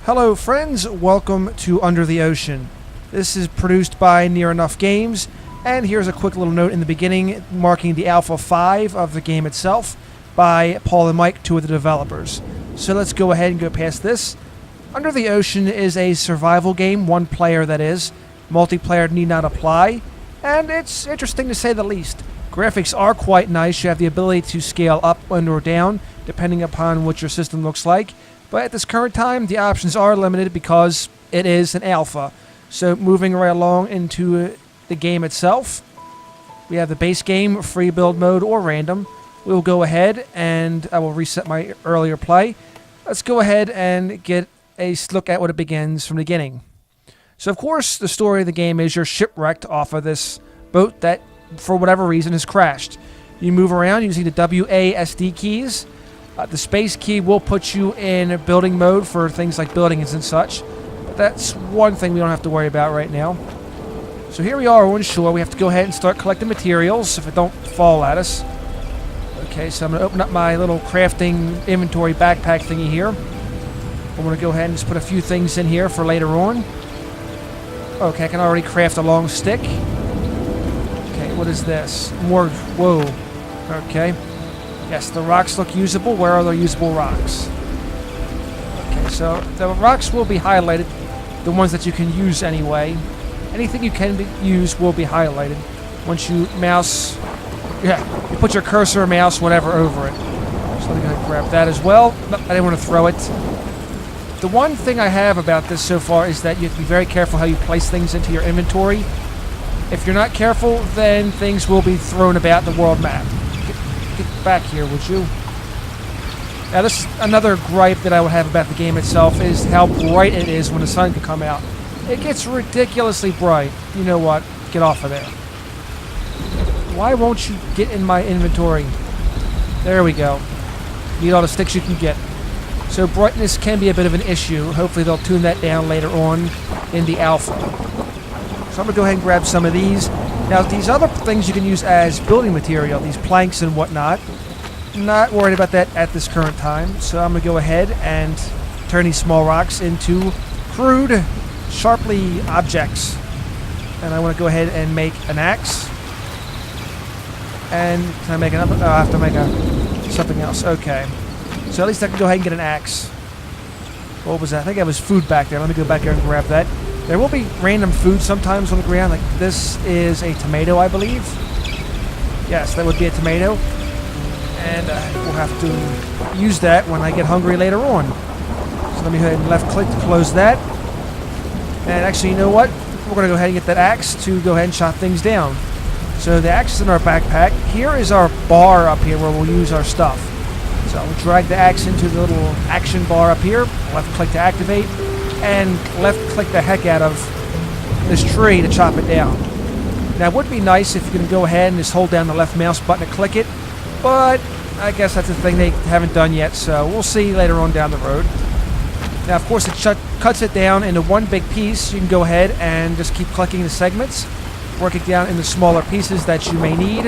Hello friends, welcome to Under the Ocean. This is produced by Near Enough Games, and here's a quick little note in the beginning marking the Alpha 5 of the game itself by Paul and Mike, two of the developers. So let's go ahead and go past this. Under the Ocean is a survival game, one player that is. Multiplayer need not apply, and it's interesting to say the least. Graphics are quite nice. You have the ability to scale up and or down depending upon what your system looks like. But at this current time, the options are limited because it is an alpha. So moving right along into the game itself, we have the base game, free build mode, or random. We'll go ahead and I will reset my earlier play. Let's go ahead and get a look at what it begins from the beginning. So of course, the story of the game is you're shipwrecked off of this boat that, for whatever reason, has crashed. You move around using the WASD keys. The space key will put you in building mode for things like buildings and such. But that's one thing we don't have to worry about right now. So here we are on shore. We have to go ahead and start collecting materials if it don't fall at us. Okay, so I'm going to open up my little crafting inventory backpack thingy here. I'm going to go ahead and just put a few things in here for later on. Okay, I can already craft a long stick. Okay, what is this? More, whoa. Okay. Yes, the rocks look usable. Where are the usable rocks? Okay, so the rocks will be highlighted. The ones that you can use anyway. Anything you can use will be highlighted. Once you mouse... Yeah, you put your cursor, mouse, whatever over it. So let me go ahead and grab that as well. No, I didn't want to throw it. The one thing I have about this so far is that you have to be very careful how you place things into your inventory. If you're not careful, then things will be thrown about the world map. Get back here, would you? Now, this is another gripe that I would have about the game itself is how bright it is when the sun can come out. It gets ridiculously bright. You know what? Get off of there. Why won't you get in my inventory? There we go. Need all the sticks you can get. So brightness can be a bit of an issue. Hopefully they'll tune that down later on in the alpha. So I'm going to go ahead and grab some of these. Now these other things you can use as building material, these planks and whatnot. Not worried about that at this current time. So I'm going to go ahead and turn these small rocks into crude, sharply objects. And I want to go ahead and make an axe. And can I make another? Oh, I have to make something else. Okay. So at least I can go ahead and get an axe. What was that? I think that was food back there. Let me go back there and grab that. There will be random food sometimes on the ground. Like this is a tomato, I believe. Yes, that would be a tomato. And we'll have to use that when I get hungry later on. So let me go ahead and left click to close that. And actually, you know what? We're going to go ahead and get that axe to go ahead and chop things down. So the axe is in our backpack. Here is our bar up here where we'll use our stuff. So I'll drag the axe into the little action bar up here. Left click to activate. And left click the heck out of this tree to chop it down. Now it would be nice if you can go ahead and just hold down the left mouse button and click it. But I guess that's a thing they haven't done yet. So we'll see later on down the road. Now of course it cuts it down into one big piece. You can go ahead and just keep clicking the segments. Work it down into smaller pieces that you may need.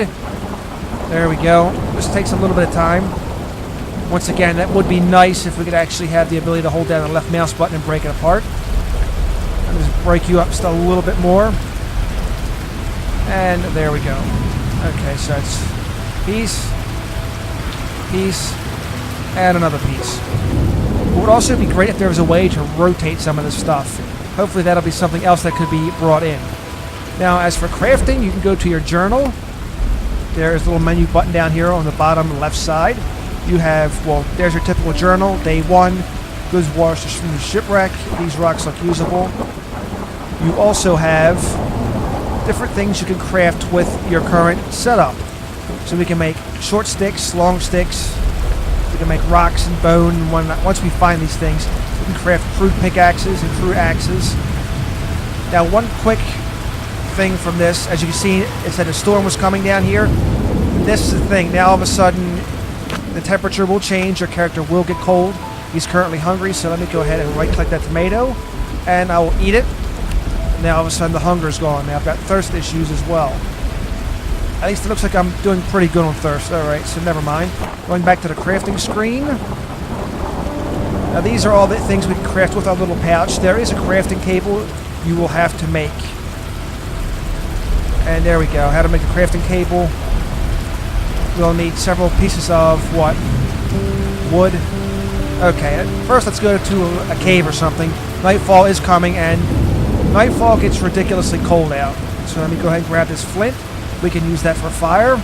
There we go. This takes a little bit of time. Once again, that would be nice if we could actually have the ability to hold down the left mouse button and break it apart. And just break you up just a little bit more. And there we go. Okay, so it's piece, piece, and another piece. It would also be great if there was a way to rotate some of this stuff. Hopefully that'll be something else that could be brought in. Now, as for crafting, you can go to your journal. There's a little menu button down here on the bottom left side. You have, well, there's your typical journal. Day 1, goods washed from the shipwreck. These rocks look usable. You also have different things you can craft with your current setup. So we can make short sticks, long sticks. We can make rocks and bone. And once we find these things, we can craft crude pickaxes and crude axes. Now, one quick thing from this, as you can see, it said a storm was coming down here. This is the thing. Now all of a sudden the temperature will change, your character will get cold. He's currently hungry, so let me go ahead and right click that tomato and I will eat it. Now all of a sudden the hunger is gone. Now I've got thirst issues as well. At least it looks like I'm doing pretty good on thirst. Alright, so never mind. Going back to the crafting screen. Now these are all the things we can craft with our little pouch. There is a crafting table you will have to make. And there we go, how to make a crafting cable. We'll need several pieces of what? Wood. Okay, first let's go to a cave or something. Nightfall is coming and nightfall gets ridiculously cold out. So let me go ahead and grab this flint. We can use that for fire.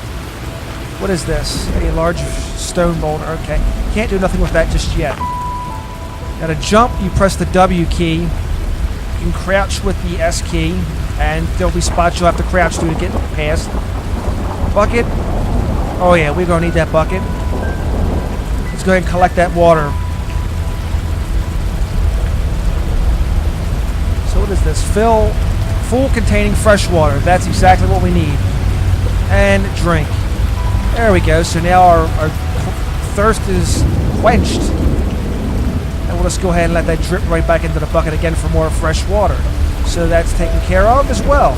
What is this? A large stone boulder. Okay, can't do nothing with that just yet. Now to jump, you press the W key. You can crouch with the S key, and there'll be spots you'll have to crouch to get past. Bucket. Oh yeah, we're gonna need that bucket. Let's go ahead and collect that water. So what is this? Full containing fresh water. That's exactly what we need. And drink. There we go. So now our thirst is quenched. And we'll just go ahead and let that drip right back into the bucket again for more fresh water. So that's taken care of as well.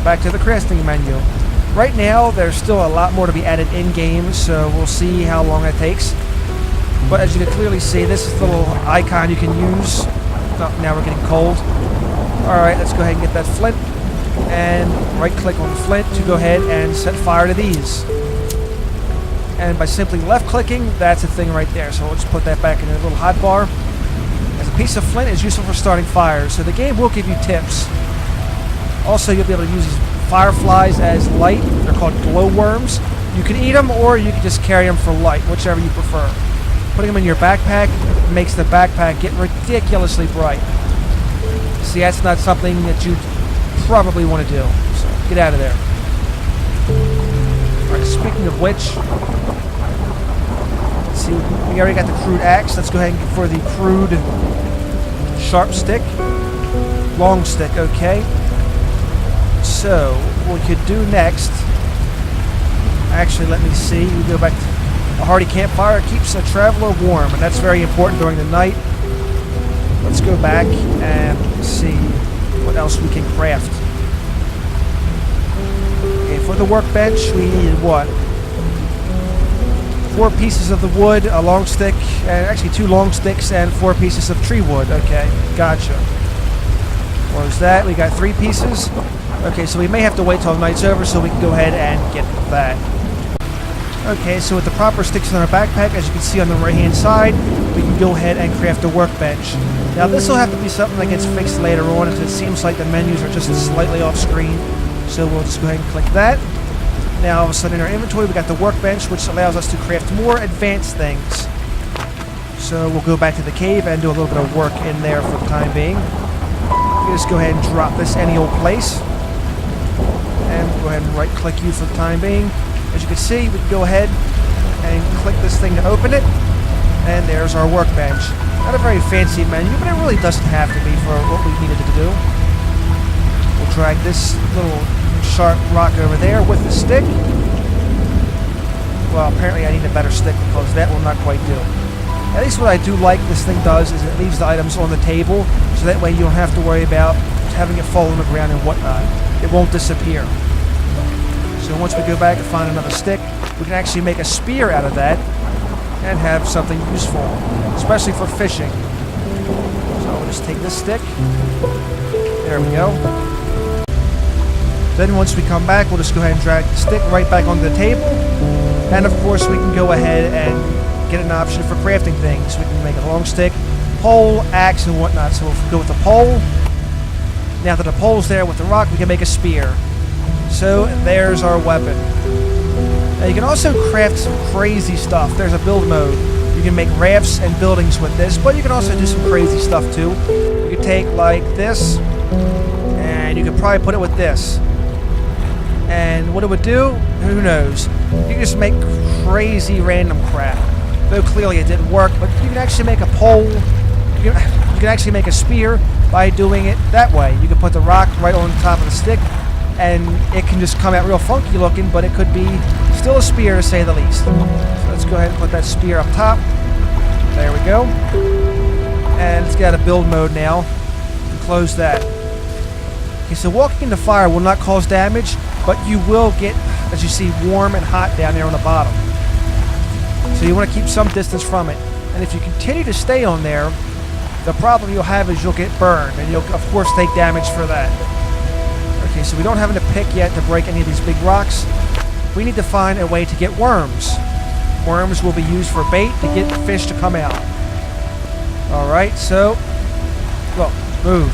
Back to the crafting menu. Right now, there's still a lot more to be added in-game, so we'll see how long that takes. But as you can clearly see, this is the little icon you can use. Oh, now we're getting cold. Alright, let's go ahead and get that flint. And right-click on the flint to go ahead and set fire to these. And by simply left-clicking, that's a thing right there. So we'll just put that back in a little hotbar. As a piece of flint is useful for starting fires, so the game will give you tips. Also, you'll be able to use these fireflies as light. They're called glowworms. You can eat them or you can just carry them for light, whichever you prefer. Putting them in your backpack makes the backpack get ridiculously bright. See, that's not something that you probably want to do. So get out of there. Alright, speaking of which, let's see, we already got the crude axe. Let's go ahead and go for the crude sharp stick. Long stick, okay. So, what we could do next, actually let me see, we go back to a hardy campfire. Keeps a traveler warm, and that's very important during the night. Let's go back and see what else we can craft. Okay, for the workbench, we needed what? 4 pieces of the wood, a long stick, and actually 2 long sticks, and 4 pieces of tree wood. Okay, gotcha. What was that? We got 3 pieces. Okay, so we may have to wait till the night's over so we can go ahead and get that. Okay, so with the proper sticks in our backpack, as you can see on the right-hand side, we can go ahead and craft a workbench. Now this will have to be something that gets fixed later on, as it seems like the menus are just slightly off screen. So we'll just go ahead and click that. Now all of a sudden in our inventory we got the workbench, which allows us to craft more advanced things. So we'll go back to the cave and do a little bit of work in there for the time being. You just go ahead and drop this any old place. And we'll go ahead and right-click you for the time being. As you can see, we can go ahead and click this thing to open it. And there's our workbench. Not a very fancy menu, but it really doesn't have to be for what we needed to do. We'll drag this little sharp rock over there with the stick. Well, apparently I need a better stick because that will not quite do. At least what I do like this thing does is it leaves the items on the table, so that way you don't have to worry about having it fall on the ground and whatnot. It won't disappear. So once we go back and find another stick, we can actually make a spear out of that and have something useful, especially for fishing. So we'll just take this stick. There we go. Then once we come back, we'll just go ahead and drag the stick right back onto the table. And of course we can go ahead and get an option for crafting things. We can make a long stick, pole, axe, and whatnot. So we'll go with the pole. Now that the pole's there with the rock, we can make a spear. So there's our weapon. Now you can also craft some crazy stuff. There's a build mode. You can make rafts and buildings with this, but you can also do some crazy stuff too. You can take like this, and you could probably put it with this. And what it would do, who knows? You can just make crazy random crap. Though clearly it didn't work, but you can actually make a pole. You can actually make a spear by doing it that way. You can put the rock right on top of the stick, and it can just come out real funky looking, but it could be still a spear to say the least. So let's go ahead and put that spear up top. There we go. And let's get out of build mode now and close that. Okay, so walking in the fire will not cause damage, but you will get, as you see, warm and hot down there on the bottom. So you want to keep some distance from it. And if you continue to stay on there, the problem you'll have is you'll get burned, and you'll, of course, take damage for that. Okay, so we don't have enough pick yet to break any of these big rocks. We need to find a way to get worms. Worms will be used for bait to get fish to come out. Alright, so... well, move.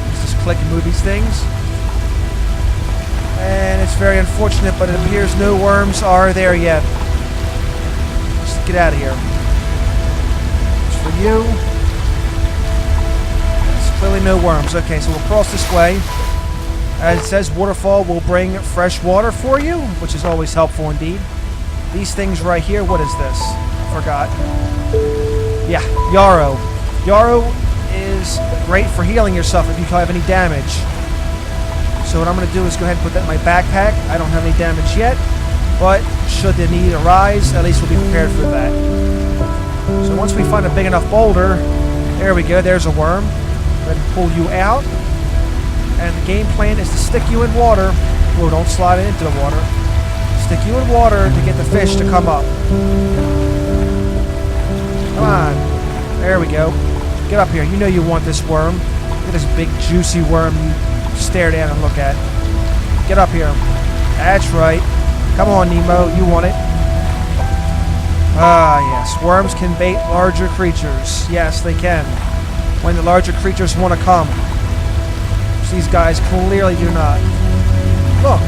Let's just click and move these things. And it's very unfortunate, but it appears no worms are there yet. Just get out of here. It's for you. There's clearly no worms. Okay, so we'll cross this way. As it says, waterfall will bring fresh water for you, which is always helpful indeed. These things right here, what is this? I forgot. Yeah, yarrow. Yarrow is great for healing yourself if you have any damage. So what I'm going to do is go ahead and put that in my backpack. I don't have any damage yet, but should the need arise, at least we'll be prepared for that. So once we find a big enough boulder, there we go, there's a worm. Go ahead and pull you out. And the game plan is to stick you in water. Whoa, don't slide it into the water. Stick you in water to get the fish to come up. Come on. There we go. Get up here. You know you want this worm. Look at this big juicy worm you stare down and look at. Get up here. That's right. Come on, Nemo. You want it. Ah, yes. Worms can bait larger creatures. Yes, they can. When the larger creatures want to come. These guys clearly do not. Look.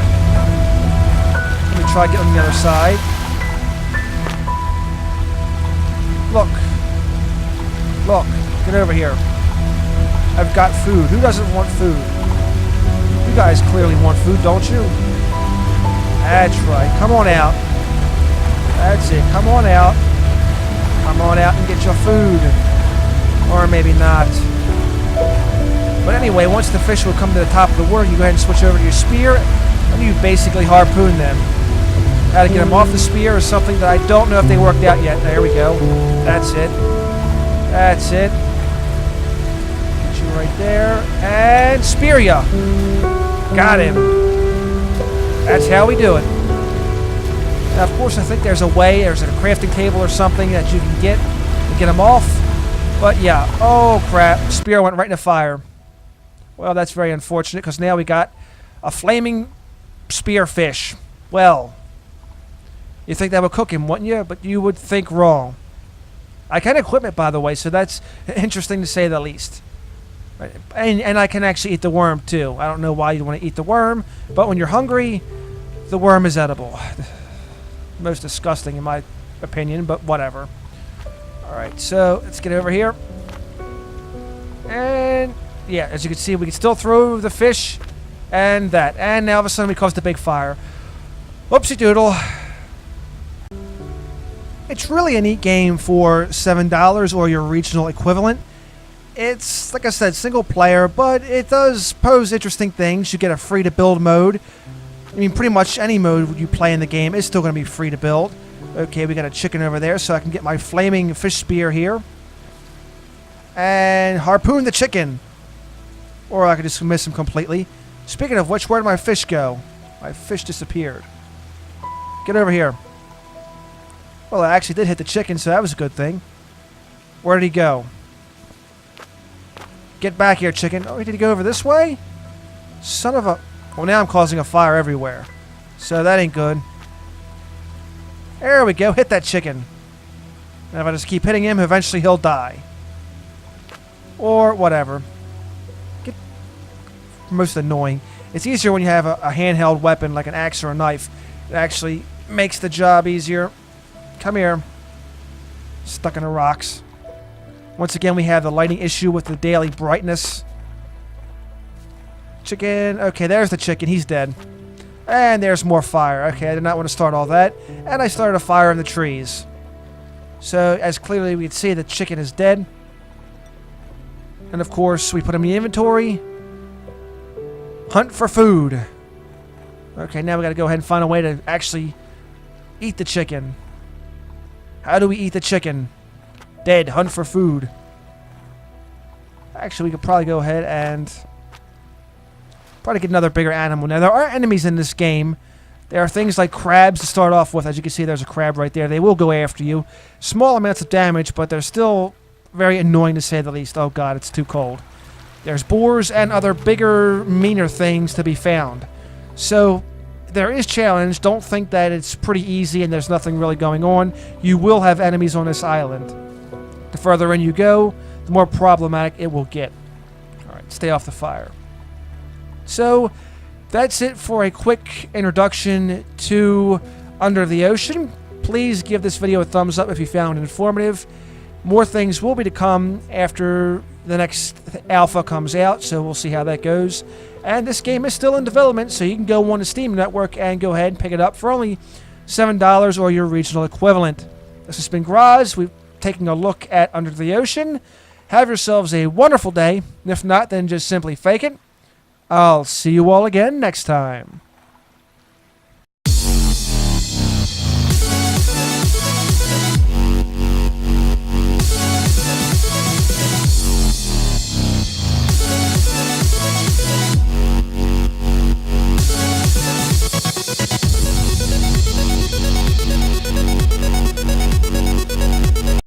Let me try getting on the other side. Look. Look. Get over here. I've got food. Who doesn't want food? You guys clearly want food, don't you? That's right. Come on out. That's it. Come on out. Come on out and get your food. Or maybe not. But anyway, once the fish will come to the top of the water, you go ahead and switch over to your spear, and you basically harpoon them. How to get them off the spear is something that I don't know if they worked out yet. There we go. That's it. That's it. Get you right there. And spear ya. Got him. That's how we do it. Now, of course, I think there's a way, there's a crafting table or something that you can get to get them off. But yeah, oh crap, spear went right in the fire. Well, that's very unfortunate, because now we got a flaming spearfish. Well, you think that would cook him, wouldn't you? But you would think wrong. I can equip it, by the way, so that's interesting to say the least. And I can actually eat the worm, too. I don't know why you'd want to eat the worm, but when you're hungry, the worm is edible. Most disgusting, in my opinion, but whatever. Alright, so let's get over here. And yeah, as you can see, we can still throw the fish and that. And now all of a sudden we caused a big fire. Whoopsie doodle. It's really a neat game for $7 or your regional equivalent. It's, like I said, single player, but it does pose interesting things. You get a free to build mode. I mean, pretty much any mode you play in the game is still going to be free to build. Okay, we got a chicken over there, so I can get my flaming fish spear here. And harpoon the chicken. Or I could just miss him completely. Speaking of which, where did my fish go? My fish disappeared. Get over here. Well, I actually did hit the chicken, so that was a good thing. Where did he go? Get back here, chicken. Oh, did he go over this way? Son of a... Well, now I'm causing a fire everywhere. So that ain't good. There we go. Hit that chicken. And if I just keep hitting him, eventually he'll die. Or whatever. Get most annoying. It's easier when you have a handheld weapon like an axe or a knife. It actually makes the job easier. Come here. Stuck in the rocks. Once again, we have the lighting issue with the daily brightness. Chicken. Okay, there's the chicken. He's dead. And there's more fire. Okay, I did not want to start all that. And I started a fire in the trees. So, as clearly we can see, the chicken is dead. And of course, we put him in the inventory. Hunt for food. Okay, now we got to go ahead and find a way to actually eat the chicken. How do we eat the chicken? Dead. Hunt for food. Actually, we could probably go ahead and probably get another bigger animal. Now, there are enemies in this game There are things like crabs to start off with. As you can see, there's a crab right there. They will go after you. Small amounts of damage, but they're still very annoying to say the least. Oh god, it's too cold. There's boars and other bigger, meaner things to be found. So there is challenge. Don't think that it's pretty easy and there's nothing really going on. You will have enemies on this island. The further in you go, the more problematic it will get. Alright, stay off the fire. So that's it for a quick introduction to Under the Ocean. Please give this video a thumbs up if you found it informative. More things will be to come after the next alpha comes out, so we'll see how that goes. And this game is still in development, so you can go on the Steam network and go ahead and pick it up for only $7 or your regional equivalent. This has been Graz. We've taken a look at Under the Ocean. Have yourselves a wonderful day. If not, then just simply fake it. I'll see you all again next time.